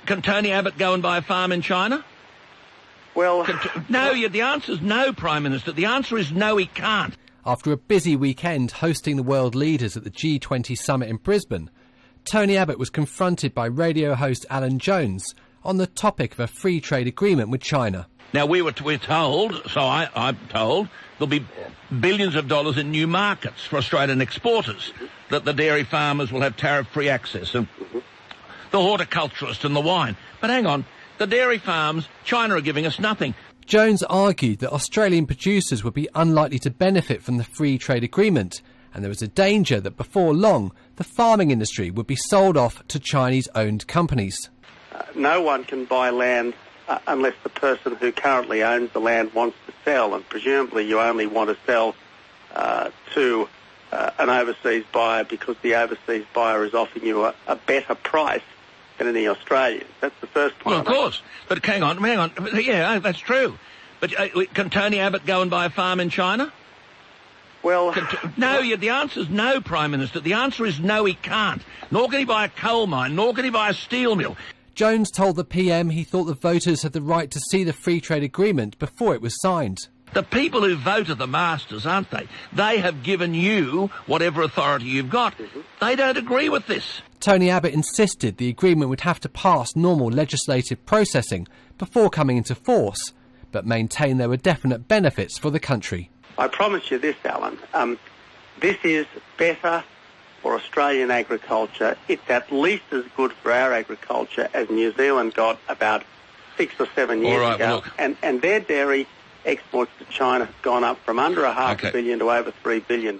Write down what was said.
Can Tony Abbott go and buy a farm in China? Well... The answer's no, Prime Minister. The answer is no, he can't. After a busy weekend hosting the world leaders at the G20 summit in Brisbane, Tony Abbott was confronted by radio host Alan Jones on the topic of a free trade agreement with China. Now, we're told, so I'm told, there'll be billions of dollars in new markets for Australian exporters, that the dairy farmers will have tariff-free access, and the horticulturist and the wine. But hang on, the dairy farms, China are giving us nothing. Jones argued that Australian producers would be unlikely to benefit from the free trade agreement, and there was a danger that before long the farming industry would be sold off to Chinese-owned companies. No one can buy land unless the person who currently owns the land wants to sell, and presumably you only want to sell to an overseas buyer because the overseas buyer is offering you a better price than any Australian. That's the first point. Well, of course. But hang on. Yeah, that's true. But can Tony Abbott go and buy a farm in China? Well... The answer's no, Prime Minister. The answer is no, he can't. Nor can he buy a coal mine, nor can he buy a steel mill. Jones told the PM he thought the voters had the right to see the free trade agreement before it was signed. The people who vote are the masters, aren't they? They have given you whatever authority you've got. They don't agree with this. Tony Abbott insisted the agreement would have to pass normal legislative processing before coming into force, but maintained there were definite benefits for the country. I promise you this, Alan. This is better for Australian agriculture. It's at least as good for our agriculture as New Zealand got about 6 or 7 years ago. Well, and their dairy exports to China have gone up from under $500 million to over $3 billion.